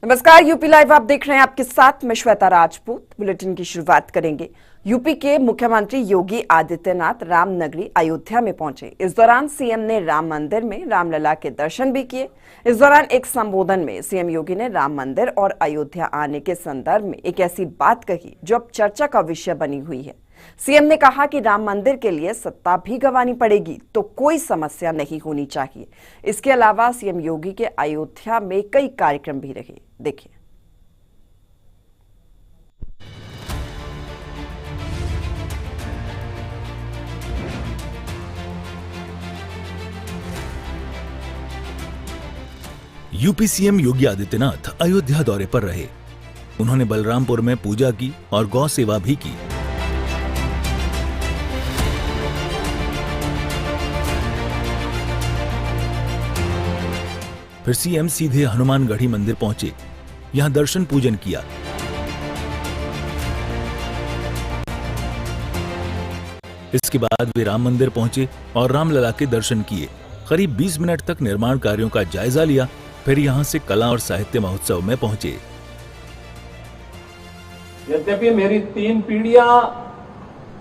नमस्कार, UP live आप देख रहे हैं। आपके साथ मैं श्वेता राजपूत। बुलेटिन की शुरुआत करेंगे। यूपी के मुख्यमंत्री योगी आदित्यनाथ रामनगरी अयोध्या में पहुंचे। इस दौरान सीएम ने राम मंदिर में रामलला के दर्शन भी किए। इस दौरान एक संबोधन में सीएम योगी ने राम मंदिर और अयोध्या आने के संदर्भ में एक ऐसी बात कही जो अब चर्चा का विषय बनी हुई है। सीएम ने कहा कि राम मंदिर के लिए सत्ता भी गंवानी पड़ेगी तो कोई समस्या नहीं होनी चाहिए। इसके अलावा सीएम योगी के अयोध्या में कई कार्यक्रम भी रहे। देखिए। यूपी सीएम योगी आदित्यनाथ अयोध्या दौरे पर रहे। उन्होंने बलरामपुर में पूजा की और गौ सेवा भी की। फिर सीएम सीधे हनुमानगढ़ी मंदिर पहुंचे, यहां दर्शन पूजन किया। इसके बाद वे राम मंदिर पहुंचे और रामलला के दर्शन किए। करीब 20 मिनट तक निर्माण कार्यों का जायजा लिया। फिर यहां से कला और साहित्य महोत्सव में पहुंचे। यद्यपि मेरी 3 पीढ़ियां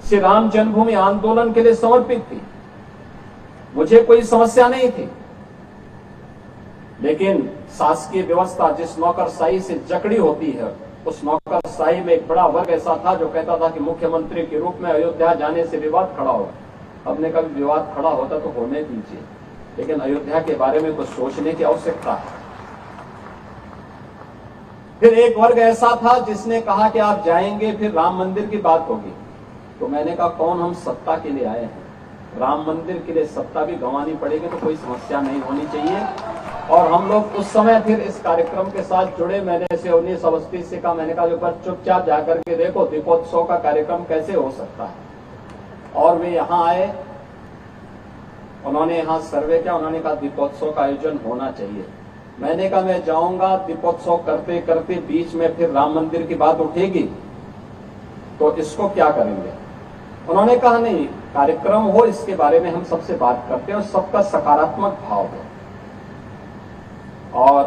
श्री राम जन्मभूमि आंदोलन के लिए समर्पित थी, मुझे कोई समस्या नहीं थी, लेकिन शासकीय व्यवस्था जिस नौकरशाही से जकड़ी होती है, उस नौकरशाही में एक बड़ा वर्ग ऐसा था जो कहता था कि मुख्यमंत्री के रूप में अयोध्या जाने से विवाद खड़ा होगा। हमने कभी विवाद खड़ा होता तो होने दीजिए, लेकिन अयोध्या के बारे में कुछ सोचने की आवश्यकता है। फिर एक वर्ग ऐसा था जिसने कहा कि आप जाएंगे फिर राम मंदिर की बात होगी। तो मैंने कहा कौन हम सत्ता के लिए आए हैं, राम मंदिर के लिए सत्ता भी गंवानी पड़ेगी तो कोई समस्या नहीं होनी चाहिए। और हम लोग उस समय फिर इस कार्यक्रम के साथ जुड़े। मैंने से 19 अवस्थी से कहा, मैंने कहा पर चुपचाप जाकर के देखो दीपोत्सव का कार्यक्रम कैसे हो सकता है। और वे यहाँ आए, उन्होंने यहाँ सर्वे किया, उन्होंने कहा दीपोत्सव का आयोजन होना चाहिए। मैंने कहा मैं जाऊंगा, दीपोत्सव करते करते बीच में फिर राम मंदिर की बात उठेगी तो इसको क्या करेंगे। उन्होंने कहा नहीं, कार्यक्रम हो इसके बारे में हम सबसे बात करते हैं और सबका सकारात्मक भाव हो। और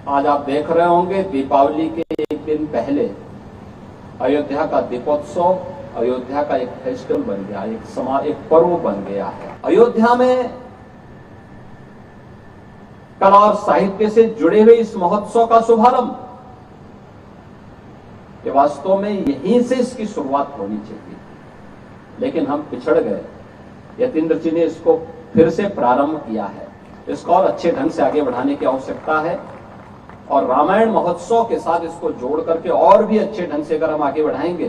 आज आप देख रहे होंगे दीपावली के एक दिन पहले अयोध्या का दीपोत्सव अयोध्या का एक फेस्टिवल बन गया, एक पर्व बन गया है। अयोध्या में कला और साहित्य से जुड़े हुए इस महोत्सव का शुभारंभ, ये वास्तव में यहीं से इसकी शुरुआत होनी चाहिए, लेकिन हम पिछड़ गए। यतीन्द्र जी ने इसको फिर से प्रारंभ किया है, इसको और अच्छे ढंग से आगे बढ़ाने की आवश्यकता है। और रामायण महोत्सव के साथ इसको जोड़ करके और भी अच्छे ढंग से अगर हम आगे बढ़ाएंगे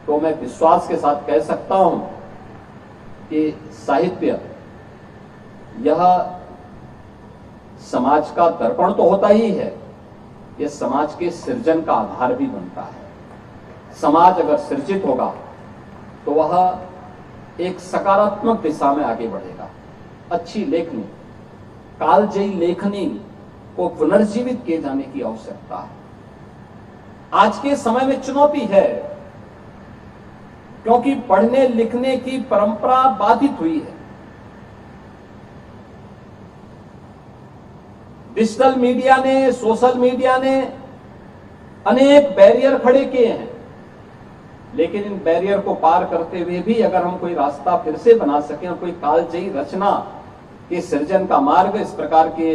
तो मैं विश्वास के साथ कह सकता हूं कि साहित्य यह समाज का दर्पण तो होता ही है, यह समाज के सृजन का आधार भी बनता है। समाज अगर सृजित होगा तो वह एक सकारात्मक दिशा में आगे बढ़ेगा। अच्छी लेखनी, कालजयी लेखनी को पुनर्जीवित किए जाने की आवश्यकता है। आज के समय में चुनौती है, क्योंकि पढ़ने लिखने की परंपरा बाधित हुई है। डिजिटल मीडिया ने, सोशल मीडिया ने अनेक बैरियर खड़े किए हैं, लेकिन इन बैरियर को पार करते हुए भी अगर हम कोई रास्ता फिर से बना सकें और कोई कालजयी रचना के सृजन का मार्ग इस प्रकार के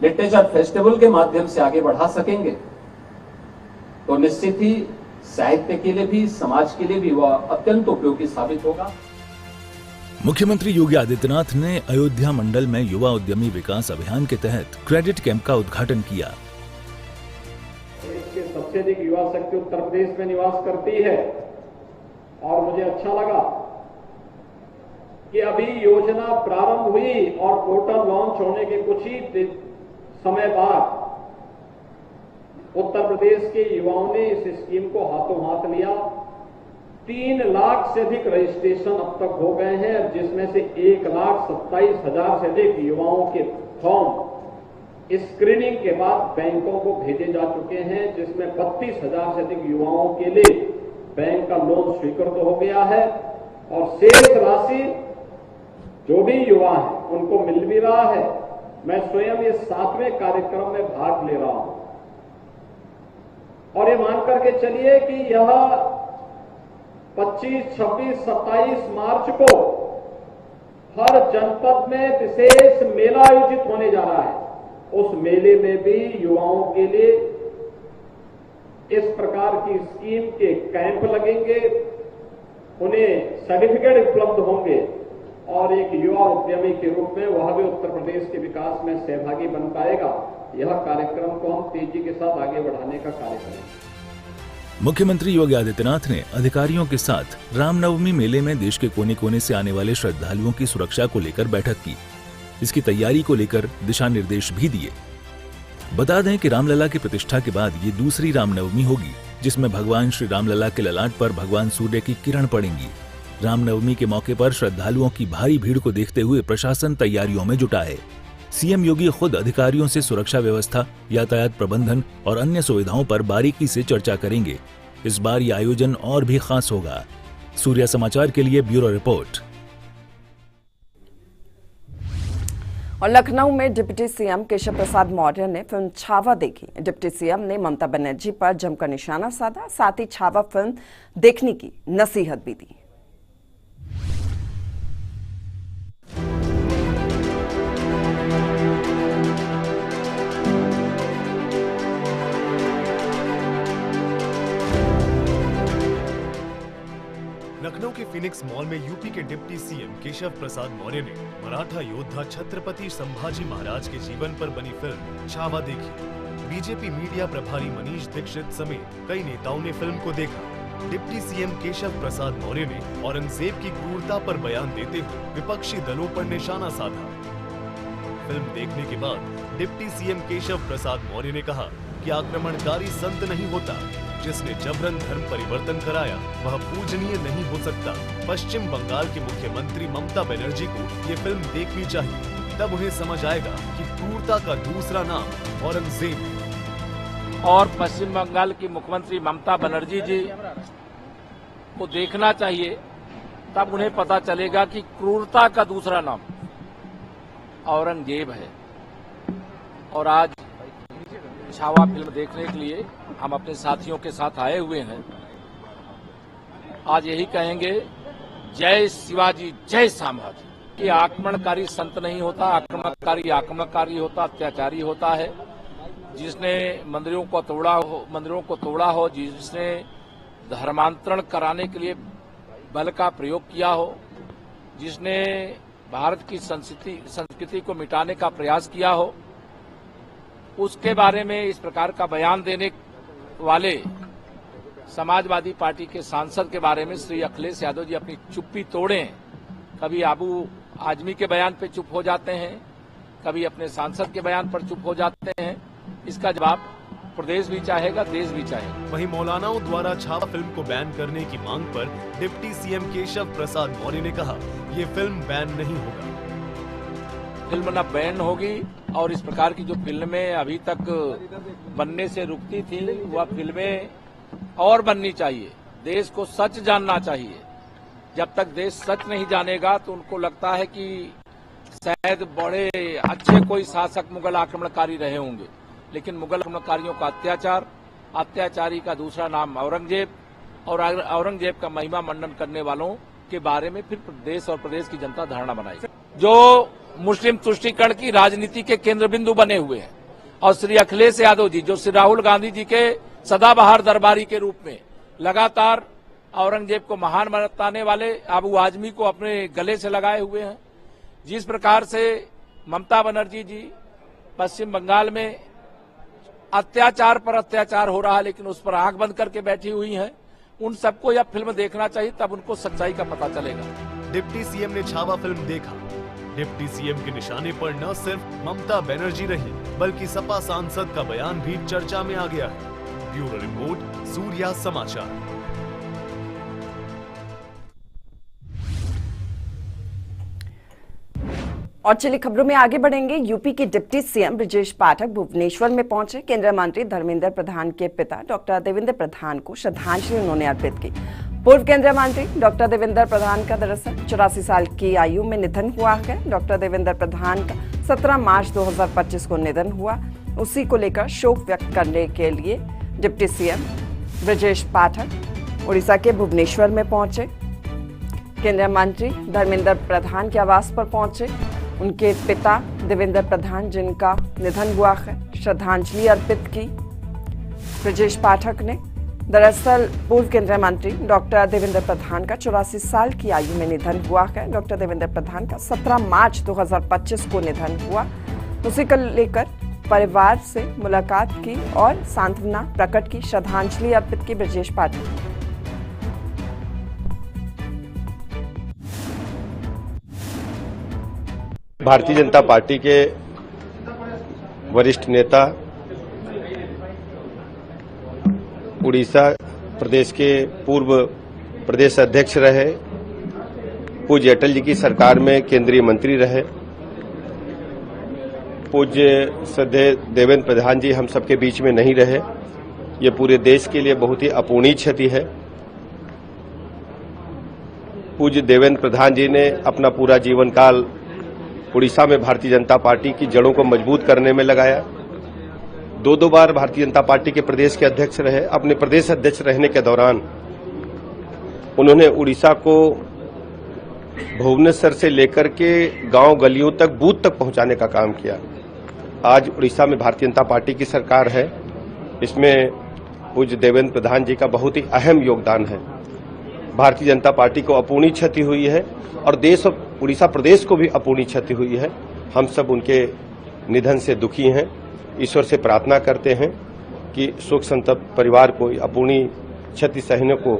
लिटरेचर फेस्टिवल के माध्यम से आगे बढ़ा सकेंगे तो निश्चित ही साहित्य के लिए भी, समाज के लिए भी वह अत्यंत उपयोगी साबित होगा। मुख्यमंत्री योगी आदित्यनाथ ने अयोध्या मंडल में युवा उद्यमी विकास अभियान के तहत क्रेडिट कैंप का उद्घाटन किया। इसके सबसे अधिक युवा शक्ति उत्तर प्रदेश में निवास करती है और मुझे अच्छा लगा कि अभी योजना प्रारंभ हुई और पोर्टल लॉन्च होने के कुछ ही समय बाद उत्तर प्रदेश के युवाओं ने इस स्कीम को हाथों हाथ लिया। 3 लाख से अधिक रजिस्ट्रेशन अब तक हो गए हैं, जिसमें से 1,27,000 से अधिक युवाओं के फॉर्म स्क्रीनिंग के बाद बैंकों को भेजे जा चुके हैं, जिसमें 32,000 से अधिक युवाओं के लिए बैंक का लोन स्वीकृत हो गया है। और शेष राशि जो भी युवा है उनको मिल भी रहा है मैं स्वयं इस 7वें कार्यक्रम में भाग ले रहा हूं और ये मान करके चलिए कि यह 25, 26, 27 मार्च को हर जनपद में विशेष मेला आयोजित होने जा रहा है। उस मेले में भी युवाओं के लिए इस प्रकार की स्कीम के कैंप लगेंगे, उन्हें सर्टिफिकेट उपलब्ध होंगे और एक युवा उद्यमी के रूप में वह भी उत्तर प्रदेश के विकास में सहभागी बन पाएगा। यह कार्यक्रम को हम तेजी के साथ आगे बढ़ाने का कार्य करेंगे। मुख्यमंत्री योगी आदित्यनाथ ने अधिकारियों के साथ रामनवमी मेले में देश के कोने कोने से आने वाले श्रद्धालुओं की सुरक्षा को लेकर बैठक की। इसकी तैयारी को लेकर दिशा निर्देश भी दिए। बता दें कि रामलला की प्रतिष्ठा के बाद ये दूसरी रामनवमी होगी जिसमें भगवान श्री रामलला के ललाट पर भगवान सूर्य की किरण पड़ेंगी। रामनवमी के मौके पर श्रद्धालुओं की भारी भीड़ को देखते हुए प्रशासन तैयारियों में जुटा है। सीएम योगी खुद अधिकारियों से सुरक्षा व्यवस्था, यातायात प्रबंधन और अन्य सुविधाओं पर बारीकी से चर्चा करेंगे। इस बार ये आयोजन और भी खास होगा। सूर्या समाचार के लिए ब्यूरो रिपोर्ट। और लखनऊ में डिप्टी सीएम केशव प्रसाद मौर्य ने फिल्म छावा देखी। डिप्टी सीएम ने ममता बनर्जी पर जमकर निशाना साधा, साथ ही छावा फिल्म देखने की नसीहत भी दी। लखनऊ के फिनिक्स मॉल में यूपी के डिप्टी सीएम केशव प्रसाद मौर्य ने मराठा योद्धा छत्रपति संभाजी महाराज के जीवन पर बनी फिल्म छावा देखी। बीजेपी मीडिया प्रभारी मनीष दीक्षित समेत कई नेताओं ने फिल्म को देखा। डिप्टी सीएम केशव प्रसाद मौर्य ने औरंगजेब की क्रूरता पर बयान देते हुए विपक्षी दलों पर निशाना साधा। फिल्म देखने के बाद डिप्टी सीएम केशव प्रसाद मौर्य ने कहा कि आक्रमणकारी संत नहीं होता, जिसने जबरन धर्म परिवर्तन कराया वह पूजनीय नहीं हो सकता। पश्चिम बंगाल के मुख्यमंत्री ममता बनर्जी को ये फिल्म देखनी चाहिए, तब उन्हें समझ आएगा कि क्रूरता का दूसरा नाम औरंगजेब है। और पश्चिम बंगाल की मुख्यमंत्री ममता बनर्जी जी को देखना चाहिए, तब उन्हें पता चलेगा कि क्रूरता का दूसरा नाम औरंगजेब है। और आज छावा फिल्म देखने के लिए हम अपने साथियों के साथ आए हुए हैं। आज यही कहेंगे, जय शिवाजी जय संभाजी। कि आक्रमणकारी संत नहीं होता, आक्रमणकारी होता, अत्याचारी होता है। जिसने मंदिरों को तोड़ा हो, जिसने धर्मांतरण कराने के लिए बल का प्रयोग किया हो, जिसने भारत की संस्कृति को मिटाने का प्रयास किया हो, उसके बारे में इस प्रकार का बयान देने वाले समाजवादी पार्टी के सांसद के बारे में श्री अखिलेश यादव जी अपनी चुप्पी तोड़ें। कभी आबू आजमी के बयान पर चुप हो जाते हैं, कभी अपने सांसद के बयान पर चुप हो जाते हैं। इसका जवाब प्रदेश भी चाहेगा, देश भी चाहेगा। वहीं मौलानाओं द्वारा छावा फिल्म को बैन करने की मांग पर डिप्टी सीएम केशव प्रसाद मौर्य ने कहा, ये फिल्म बैन नहीं होगा। फिल्म न बैन होगी और इस प्रकार की जो फिल्में अभी तक बनने से रुकती थी, वह फिल्में और बननी चाहिए। देश को सच जानना चाहिए। जब तक देश सच नहीं जानेगा तो उनको लगता है कि शायद बड़े अच्छे कोई शासक मुगल आक्रमणकारी रहे होंगे, लेकिन मुगल आक्रमणकारियों का अत्याचारी का दूसरा नाम औरंगजेब, और औरंगजेब का महिमा मंडन करने वालों के बारे में फिर देश और प्रदेश की जनता धारणा बनाएगी। जो मुस्लिम तुष्टीकरण की राजनीति के केंद्र बिंदु बने हुए हैं, और श्री अखिलेश यादव जी जो श्री राहुल गांधी जी के सदाबहार दरबारी के रूप में लगातार औरंगजेब को महान बताने वाले आबू आजमी को अपने गले से लगाए हुए हैं। जिस प्रकार से ममता बनर्जी जी पश्चिम बंगाल में अत्याचार पर अत्याचार हो रहा है लेकिन उस पर आंख बंद करके बैठी हुई हैं, उन सबको यह फिल्म देखना चाहिए, तब उनको सच्चाई का पता चलेगा। डिप्टी सीएम ने छावा फिल्म देखा। डिप्टी सीएम के निशाने पर न सिर्फ ममता बनर्जी रही, बल्कि सपा सांसद का बयान भी चर्चा में आ गया है। ब्यूरो रिपोर्ट, सूर्या समाचार। और चलिए खबरों में आगे बढ़ेंगे। यूपी के डिप्टी सीएम ब्रजेश पाठक भुवनेश्वर में पहुंचे। केंद्रीय मंत्री धर्मेंद्र प्रधान के पिता डॉक्टर देवेंद्र प्रधान को श्रद्धांजलि उन्होंने अर्पित की। पूर्व केंद्रीय मंत्री डॉक्टर देवेंद्र प्रधान का दरअसल 84 साल की आयु में निधन हुआ है। डॉक्टर देवेंद्र प्रधान का 17 मार्च 2025 को निधन हुआ। उसी को लेकर शोक व्यक्त करने के लिए डिप्टी सीएम ब्रजेश पाठक उड़ीसा के भुवनेश्वर में पहुंचे। केंद्रीय मंत्री धर्मेंद्र प्रधान के आवास पर पहुंचे। उनके पिता देवेंद्र प्रधान, जिनका निधन हुआ है, श्रद्धांजलि अर्पित की ब्रजेश पाठक ने। दरअसल पूर्व केंद्रीय मंत्री डॉक्टर देवेंद्र प्रधान का 84 साल की आयु में निधन हुआ है। डॉक्टर देवेंद्र प्रधान का 17 मार्च 2025 को निधन हुआ। उसी को लेकर परिवार से मुलाकात की और सांत्वना प्रकट की, श्रद्धांजलि अर्पित की ब्रजेश पाठक। भारतीय जनता पार्टी के वरिष्ठ नेता, उड़ीसा प्रदेश के पूर्व प्रदेश अध्यक्ष रहे, पूज्य अटल जी की सरकार में केंद्रीय मंत्री रहे, पूज्य श्रद्धेय देवेंद्र प्रधान जी हम सबके बीच में नहीं रहे। ये पूरे देश के लिए बहुत ही अपूर्णीय क्षति है। पूज्य देवेंद्र प्रधान जी ने अपना पूरा जीवन काल उड़ीसा में भारतीय जनता पार्टी की जड़ों को मजबूत करने में लगाया। दो बार भारतीय जनता पार्टी के प्रदेश के अध्यक्ष रहे। अपने प्रदेश अध्यक्ष रहने के दौरान उन्होंने उड़ीसा को भुवनेश्वर से लेकर के गांव गलियों तक, बूथ तक पहुंचाने का काम किया। आज उड़ीसा में भारतीय जनता पार्टी की सरकार है। इसमें पूज्य देवेंद्र प्रधान जी का बहुत ही अहम योगदान है। भारतीय जनता पार्टी को अपूर्णीय क्षति हुई है और देश और उड़ीसा प्रदेश को भी अपूर्णीय क्षति हुई है। हम सब उनके निधन से दुखी हैं। ईश्वर से प्रार्थना करते हैं कि शोक संतप्त परिवार को अपूर्णीय क्षति सहने को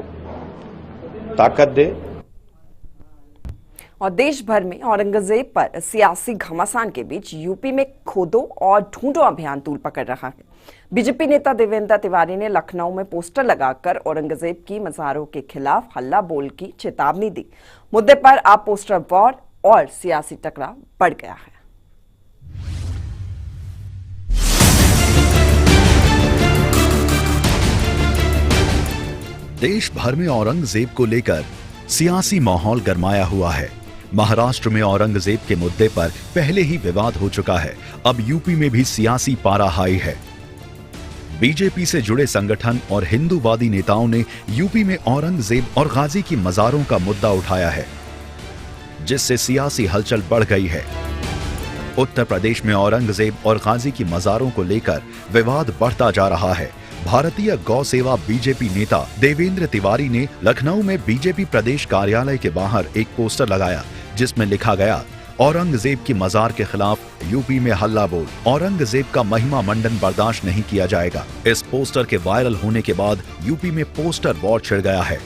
ताकत दे। और देश भर में औरंगजेब पर सियासी घमासान के बीच यूपी में खोदो और ढूंढो अभियान तूल पकड़ रहा है। बीजेपी नेता देवेंद्र तिवारी ने लखनऊ में पोस्टर लगाकर औरंगजेब की मज़ारों के खिलाफ हल्ला बोल की चेतावनी दी। मुद्दे पर अब पोस्टर वॉर और सियासी टकराव बढ़ गया है। देश भर में औरंगजेब को लेकर सियासी माहौल गरमाया हुआ है। महाराष्ट्र में औरंगजेब के मुद्दे पर पहले ही विवाद हो चुका है। अब यूपी में भी सियासी पारा हाई है। बीजेपी से जुड़े संगठन और हिंदूवादी नेताओं ने यूपी में औरंगजेब और गाजी की मज़ारों का मुद्दा उठाया है, जिससे सियासी हलचल बढ़ गई है। उत्तर प्रदेश में औरंगजेब और गाजी की मज़ारों को लेकर विवाद बढ़ता जा रहा है। भारतीय गौ सेवा बीजेपी नेता देवेंद्र तिवारी ने लखनऊ में बीजेपी प्रदेश कार्यालय के बाहर एक पोस्टर लगाया, जिसमें लिखा गया, औरंगजेब की मज़ार के खिलाफ यूपी में हल्ला बोल, औरंगजेब का महिमा मंडन बर्दाश्त नहीं किया जाएगा। इस पोस्टर के वायरल होने के बाद यूपी में पोस्टर वॉर छिड़ गया है।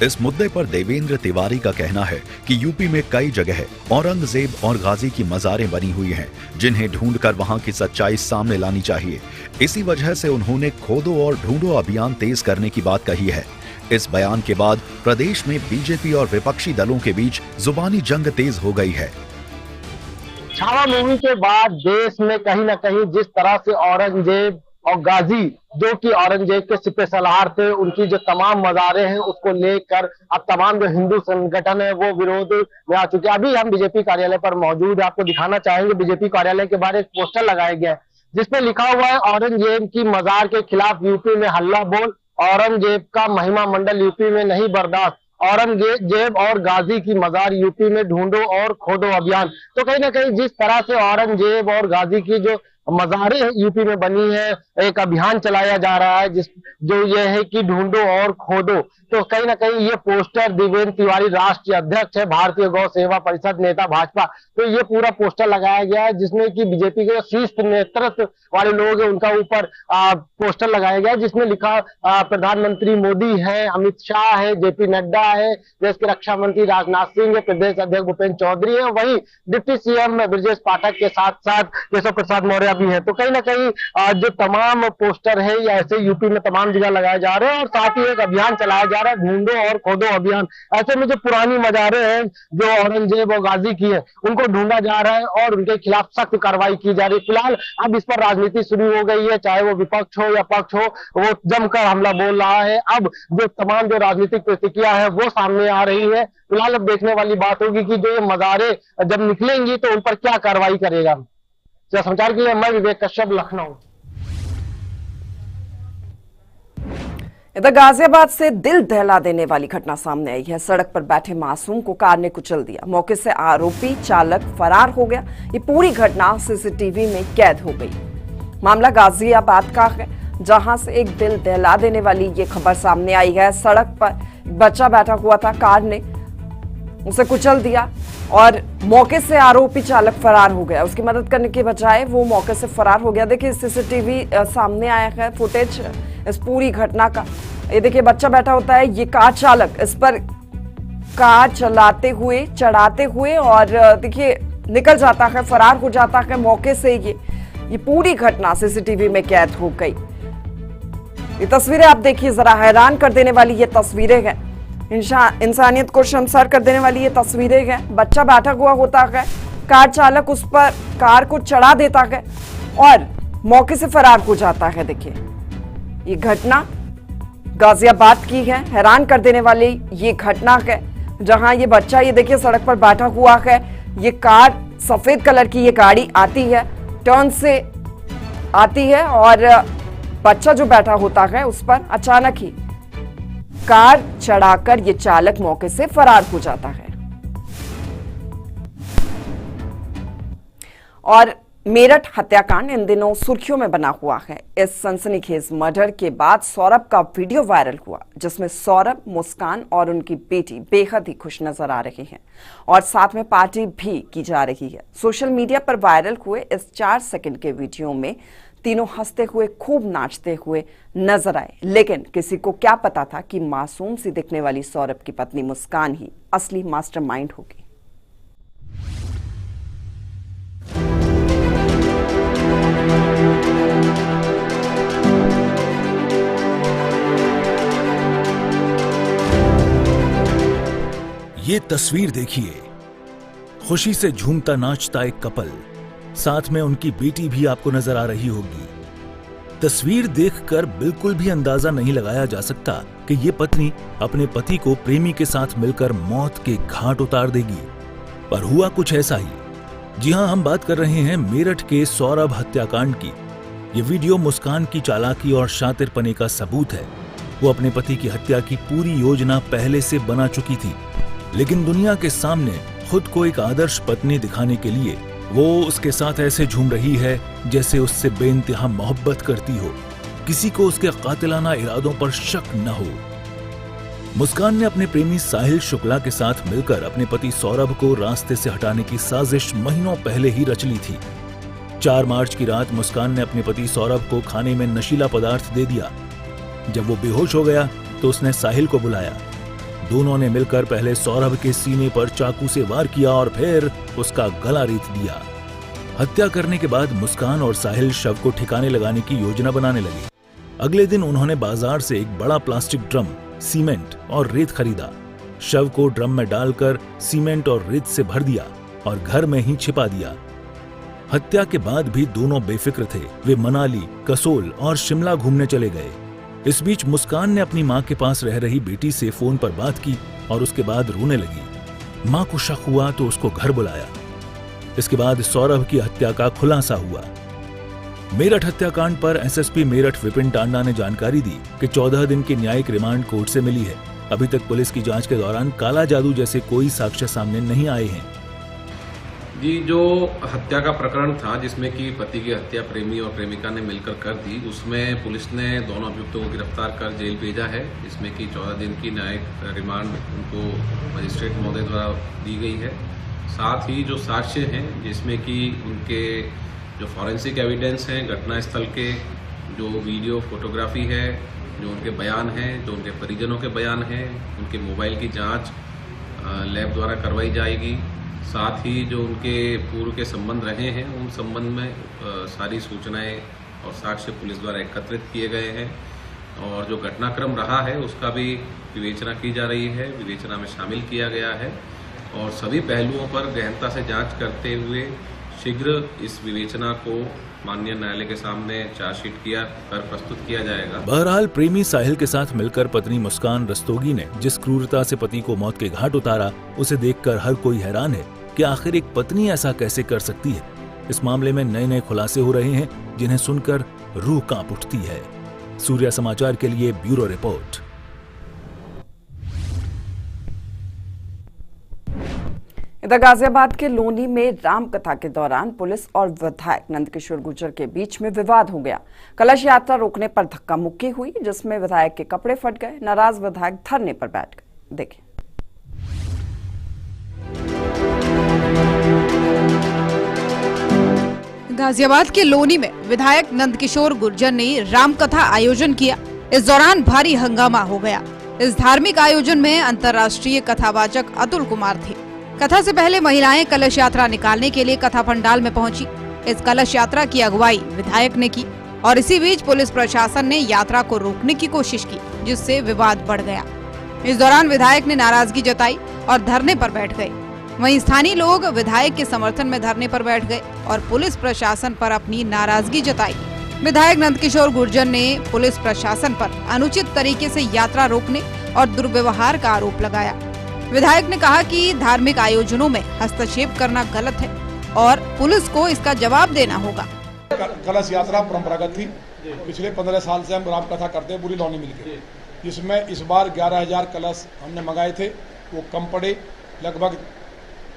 इस मुद्दे पर देवेंद्र तिवारी का कहना है कि यूपी में कई जगह औरंगजेब और गाजी की मज़ारें बनी हुई हैं, जिन्हें ढूंढकर वहां की सच्चाई सामने लानी चाहिए। इसी वजह से उन्होंने खोदो और ढूंढो अभियान तेज करने की बात कही है। इस बयान के बाद प्रदेश में बीजेपी और विपक्षी दलों के बीच जुबानी जंग तेज हो गई है। छावा मूवी के बाद देश में कहीं न कहीं जिस तरह से औरंगजेब और गाजी, जो कि औरंगजेब के सिपह सलार थे, उनकी जो तमाम मज़ारें हैं उसको लेकर अब तमाम जो हिंदू संगठन है वो विरोध में आ चुके हैं। अभी हम बीजेपी कार्यालय पर मौजूद है, आपको दिखाना चाहेंगे। बीजेपी कार्यालय के बाहर एक पोस्टर लगाया गया है जिसमें लिखा हुआ है, औरंगजेब की मज़ार के खिलाफ यूपी में हल्ला बोल, औरंगजेब का महिमा मंडल यूपी में नहीं बर्दाश्त, औरंगजेब और गाजी की मज़ार यूपी में ढूंढो और खोदो अभियान। तो कहीं ना कहीं जिस तरह से औरंगजेब और गाजी की जो मज़ारें यूपी में बनी है, एक अभियान चलाया जा रहा है जो ये है कि ढूंढो और खोदो। तो कहीं ना कहीं ये पोस्टर देवेंद्र तिवारी राष्ट्रीय अध्यक्ष है, भारतीय गौ सेवा परिषद नेता भाजपा, तो ये पूरा पोस्टर लगाया गया है जिसमें कि बीजेपी के शीर्ष नेतृत्व वाले लोग हैं उनका ऊपर पोस्टर लगाया गया है, जिसमें लिखा प्रधानमंत्री मोदी है, अमित शाह है, जेपी नड्डा है, देश के रक्षा मंत्री राजनाथ सिंह है, प्रदेश अध्यक्ष भूपेंद्र चौधरी है, वहीं डिप्टी सीएम ब्रजेश पाठक के साथ साथ केशव प्रसाद मौर्य भी है। तो कहीं ना कहीं जो तमाम पोस्टर है या ऐसे यूपी में तमाम जगह लगाए जा रहे हैं और साथ ही एक अभियान चलाया जा रहा है, ढूंढो और खोदो अभियान। ऐसे में जो पुरानी मज़ारें हैं जो औरंगजेब और गाजी की है, उनको ढूंढा जा रहा है और उनके खिलाफ सख्त कार्रवाई की जा रही है। फिलहाल अब इस पर राजनीति शुरू हो गई है, चाहे वो विपक्ष हो या पक्ष हो, वो जमकर हमला बोल रहा है। अब जो तमाम जो राजनीतिक प्रतिक्रिया है वो सामने आ रही है। फिलहाल अब देखने वाली बात होगी कि जो ये मज़ारें जब निकलेंगी तो उन पर क्या कार्रवाई करेगा। समाचार के लिए मैं विवेक कश्यप, लखनऊ। इधर गाजियाबाद से दिल दहला देने वाली घटना सामने आई है। सड़क पर बैठे मासूम को कार ने कुचल दिया, मौके से आरोपी चालक फरार हो गया। ये पूरी घटना सीसीटीवी में कैद हो गई। मामला गाजियाबाद का है, जहां से एक दिल दहला देने वाली ये खबर सामने आई है। सड़क पर बच्चा बैठा हुआ था, कार ने उसे कुचल दिया और मौके से आरोपी चालक फरार हो गया। उसकी मदद करने के बजाय वो मौके से फरार हो गया। देखिए सीसीटीवी सामने आया है फुटेज इस पूरी घटना का। ये देखिए बच्चा बैठा होता है, ये कार चालक इस पर कार चलाते हुए चढ़ाते हुए और देखिए निकल जाता है, फरार हो जाता है मौके से। ये पूरी घटना सीसीटीवी में कैद हो गई। ये तस्वीरें आप देखिए जरा, हैरान कर देने वाली ये तस्वीरें हैं, इंसानियत को शर्मसार कर देने वाली ये तस्वीरें हैं। बच्चा बैठा हुआ होता है, कार चालक उस पर कार को चढ़ा देता है और मौके से फरार हो जाता है। देखिए ये घटना गाजियाबाद की है, हैरान कर देने वाली ये घटना है, जहां ये बच्चा ये देखिए सड़क पर बैठा हुआ है। ये कार सफेद कलर की ये गाड़ी आती है, टर्न से आती है और बच्चा जो बैठा होता है उस पर अचानक ही कार चढ़ाकर ये चालक मौके से फरार हो जाता है। और मेरठ हत्याकांड इन दिनों सुर्खियों में बना हुआ है। इस सनसनीखेज मर्डर के बाद सौरभ का वीडियो वायरल हुआ, जिसमें सौरभ, मुस्कान और उनकी बेटी बेहद ही खुश नजर आ रही हैं और साथ में पार्टी भी की जा रही है। सोशल मीडिया पर वायरल हुए इस 4 सेकंड के वीडियो में तीनों हंसते हुए, खूब नाचते हुए नजर आए। लेकिन किसी को क्या पता था कि मासूम सी दिखने वाली सौरभ की पत्नी मुस्कान ही असली मास्टरमाइंड होगी। ये तस्वीर देखिए, खुशी से झूमता नाचता एक कपल, साथ में उनकी बेटी भी आपको नजर आ रही होगी। तस्वीर देखकर बिल्कुल भी अंदाजा नहीं लगाया जा सकता कि ये पत्नी अपने पति को प्रेमी के साथ मिलकर मौत के घाट उतार देगी, पर हुआ कुछ ऐसा ही। जी हां, हम बात कर रहे हैं मेरठ के सौरभ हत्याकांड की। ये वीडियो मुस्कान की चालाकी और शातिरपने का सबूत है। वो अपने पति की हत्या की पूरी योजना पहले से बना चुकी थी, लेकिन दुनिया के सामने खुद को एक आदर्श पत्नी दिखाने के लिए वो उसके साथ ऐसे झूम रही है जैसे उससे बेइंतहा मोहब्बत करती हो, किसी को उसके कातिलाना इरादों पर शक न हो। मुस्कान ने अपने प्रेमी साहिल शुक्ला के साथ मिलकर अपने पति सौरभ को रास्ते से हटाने की साजिश महीनों पहले ही रच ली थी। 4 मार्च की रात मुस्कान ने अपने पति सौरभ को खाने में नशीला पदार्थ दे दिया। जब वो बेहोश हो गया तो उसने साहिल को बुलाया। दोनों ने मिलकर पहले सौरभ के सीने पर चाकू से वार किया और फिर उसका गला रेत दिया। हत्या करने के बाद मुस्कान और साहिल शव को ठिकाने लगाने की योजना बनाने लगे। अगले दिन उन्होंने बाजार से एक बड़ा प्लास्टिक ड्रम, सीमेंट और रेत खरीदा। शव को ड्रम में डालकर सीमेंट और रेत से भर दिया और घर में ही छिपा दिया। हत्या के बाद भी दोनों बेफिक्र थे। वे मनाली, कसोल और शिमला घूमने चले गए। इस बीच मुस्कान ने अपनी मां के पास रह रही बेटी से फोन पर बात की और उसके बाद रोने लगी। मां को शक हुआ तो उसको घर बुलाया। इसके बाद सौरभ की हत्या का खुलासा हुआ। मेरठ हत्याकांड पर एसएसपी मेरठ विपिन टांडा ने जानकारी दी कि 14 दिन की न्यायिक रिमांड कोर्ट से मिली है। अभी तक पुलिस की जांच के दौरान काला जादू जैसे कोई साक्ष्य सामने नहीं आए हैं। जी, जो हत्या का प्रकरण था जिसमें कि पति की हत्या प्रेमी और प्रेमिका ने मिलकर कर दी, उसमें पुलिस ने दोनों अभियुक्तों को गिरफ्तार कर जेल भेजा है। इसमें कि 14 दिन की न्यायिक रिमांड उनको मजिस्ट्रेट महोदय द्वारा दी गई है। साथ ही जो साक्ष्य हैं जिसमें कि उनके जो फॉरेंसिक एविडेंस हैं घटनास्थल के, जो वीडियो फोटोग्राफी है, जो उनके बयान हैं, जो उनके परिजनों के बयान हैं, उनके मोबाइल की जाँच लैब द्वारा करवाई जाएगी। साथ ही जो उनके पूर्व के संबंध रहे हैं उन संबंध में सारी सूचनाएं और साक्ष्य पुलिस द्वारा एकत्रित किए गए हैं और जो घटनाक्रम रहा है उसका भी विवेचना की जा रही है, विवेचना में शामिल किया गया है और सभी पहलुओं पर गहनता से जांच करते हुए शीघ्र इस विवेचना को माननीय न्यायालय के सामने चार्जशीट कर प्रस्तुत किया जाएगा। बहरहाल प्रेमी साहिल के साथ मिलकर पत्नी मुस्कान रस्तोगी ने जिस क्रूरता से पति को मौत के घाट उतारा, उसे देखकर हर कोई हैरान है कि आखिर एक पत्नी ऐसा कैसे कर सकती है। इस मामले में नए नए खुलासे हो रहे हैं जिन्हें सुनकर रूह कांप उठती है। सूर्य समाचार के लिए ब्यूरो रिपोर्ट। इधर गाजियाबाद के लोनी में राम कथा के दौरान पुलिस और विधायक नंदकिशोर गुर्जर के बीच में विवाद हो गया। कलश यात्रा रोकने पर धक्का मुक्की हुई, जिसमें विधायक के कपड़े फट गए। नाराज विधायक धरने पर बैठ गए। देखिए। गाजियाबाद के लोनी में विधायक नंदकिशोर गुर्जर ने राम कथा आयोजन किया। इस दौरान भारी हंगामा हो गया। इस धार्मिक आयोजन में अंतर्राष्ट्रीय कथावाचक अतुल कुमार थे। कथा से पहले महिलाएं कलश यात्रा निकालने के लिए कथा पंडाल में पहुंची। इस कलश यात्रा की अगुवाई विधायक ने की और इसी बीच पुलिस प्रशासन ने यात्रा को रोकने की कोशिश की, जिससे विवाद बढ़ गया। इस दौरान विधायक ने नाराजगी जताई और धरने पर बैठ गए। वहीं स्थानीय लोग विधायक के समर्थन में धरने पर बैठ गए और पुलिस प्रशासन पर अपनी नाराजगी जताई। विधायक नंदकिशोर गुर्जर ने पुलिस प्रशासन पर अनुचित तरीके से यात्रा रोकने और दुर्व्यवहार का आरोप लगाया। विधायक ने कहा कि धार्मिक आयोजनों में हस्तक्षेप करना गलत है और पुलिस को इसका जवाब देना होगा। कलश यात्रा परंपरागत थी। पिछले 15 साल से हम राम कथा करते हैं पूरी लौनी मिलकर, जिसमें इस बार 11,000 कलश हमने मंगाए थे, वो कम पड़े। लगभग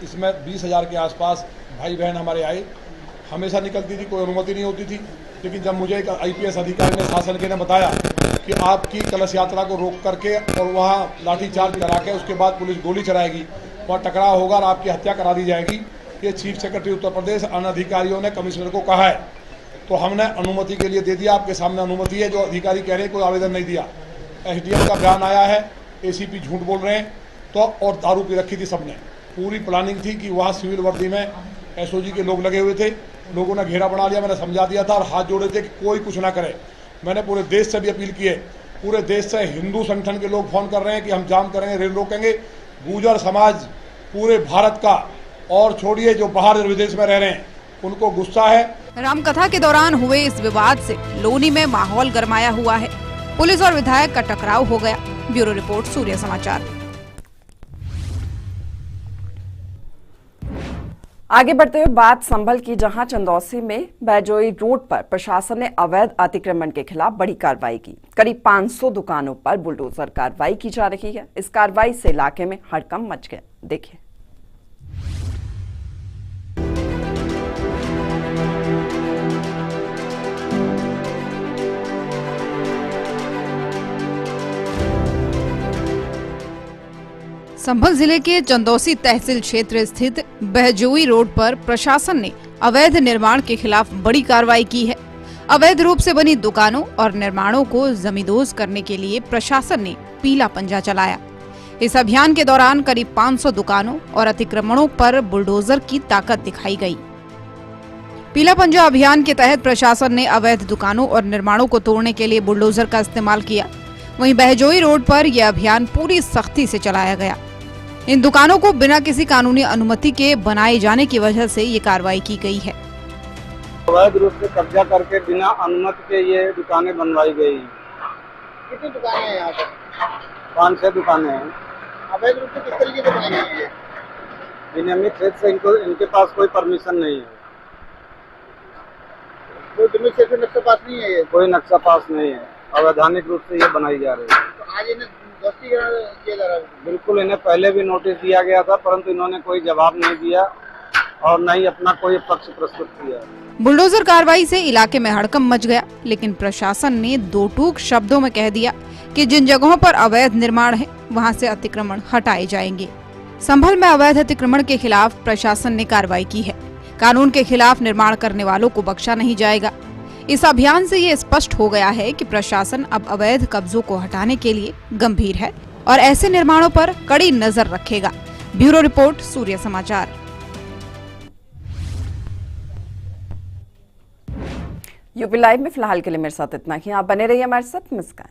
इसमें 20,000 के आसपास भाई बहन हमारे आए। हमेशा निकलती थी, कोई अनुमति नहीं होती थी, लेकिन जब मुझे एक IPS अधिकारी ने शासन के ने बताया कि आपकी कलश यात्रा को रोक करके और वहाँ लाठीचार्ज करा के उसके बाद पुलिस गोली चलाएगी, वहाँ टकराव होगा और आपकी हत्या करा दी जाएगी, ये चीफ सेक्रेटरी उत्तर प्रदेश अन्य अधिकारियों ने कमिश्नर को कहा है। तो हमने अनुमति के लिए दे दिया। आपके सामने अनुमति है। जो अधिकारी कह रहे हैं कोई आवेदन नहीं दिया। SDM का बयान आया है, ACP झूठ बोल रहे हैं। तो और दारू पी रखी थी सबने। पूरी प्लानिंग थी कि वहाँ सिविल वर्दी में SOG के लोग लगे हुए थे। लोगों ने घेरा बना लिया। मैंने समझा दिया था और हाथ जोड़े थे कि कोई कुछ ना करे। मैंने पूरे देश से भी अपील की है। पूरे देश से हिंदू संगठन के लोग फोन कर रहे हैं कि हम जाम करेंगे, रेल रोकेंगे। गुर्जर समाज पूरे भारत का, और छोड़िए जो बाहर विदेश में रह रहे हैं, उनको गुस्सा है। रामकथा के दौरान हुए इस विवाद से लोनी में माहौल गरमाया हुआ है। पुलिस और विधायक का टकराव हो गया। ब्यूरो रिपोर्ट, सूर्य समाचार। आगे बढ़ते हुए बात संभल की, जहां चंदौसी में बैजोई रोड पर प्रशासन ने अवैध अतिक्रमण के खिलाफ बड़ी कार्रवाई की। करीब 500 दुकानों पर बुलडोजर कार्रवाई की जा रही है। इस कार्रवाई से इलाके में हड़कंप मच गया। देखिए। संभल जिले के चंदौसी तहसील क्षेत्र स्थित बहजोई रोड पर प्रशासन ने अवैध निर्माण के खिलाफ बड़ी कार्रवाई की है। अवैध रूप से बनी दुकानों और निर्माणों को जमींदोज करने के लिए प्रशासन ने पीला पंजा चलाया। इस अभियान के दौरान करीब 500 दुकानों और अतिक्रमणों पर बुलडोजर की ताकत दिखाई गई। पीला पंजा अभियान के तहत प्रशासन ने अवैध दुकानों और निर्माणों को तोड़ने के लिए बुलडोजर का इस्तेमाल किया। वहीं बहजोई रोड पर यह अभियान पूरी सख्ती से चलाया गया। इन दुकानों को बिना किसी कानूनी अनुमति के बनाए जाने की वजह से ये कार्रवाई की गई है। अवैध रूप से कब्जा करके बिना अनुमति के ये दुकानें बनवाई गई। कितनी दुकानें हैं यहाँ पर? 5-6 दुकानें हैं। अवैध रूप से किस तरीके से बनाई गई है? विनियमित क्षेत्र से इनके पास कोई परमिशन नहीं है। कोई विनियमित क्षेत्र में नक्शा पास नहीं है? कोई नक्शा पास नहीं है। अवैधानिक रूप से ये बनाई जा रही है। तो आज इन्हें ध्वस्त किया जा रहा है? बिल्कुल, इन्हें पहले भी नोटिस दिया गया था, परंतु इन्होंने कोई जवाब नहीं दिया और न ही अपना कोई पक्ष प्रस्तुत किया। बुलडोजर कार्रवाई से इलाके में हड़कंप मच गया, लेकिन प्रशासन ने दो टूक शब्दों में कह दिया कि जिन जगहों पर अवैध निर्माण है वहां से अतिक्रमण हटाए जाएंगे। संभल में अवैध अतिक्रमण के खिलाफ प्रशासन ने कार्रवाई की है। कानून के खिलाफ निर्माण करने वालों को बख्शा नहीं जाएगा। इस अभियान से ये स्पष्ट हो गया है कि प्रशासन अब अवैध कब्जों को हटाने के लिए गंभीर है और ऐसे निर्माणों पर कड़ी नजर रखेगा। ब्यूरो रिपोर्ट, सूर्य समाचार। यूपी लाइव में फिलहाल के लिए मेरे साथ इतना ही। आप बने रहिए हमारे साथ। नमस्कार।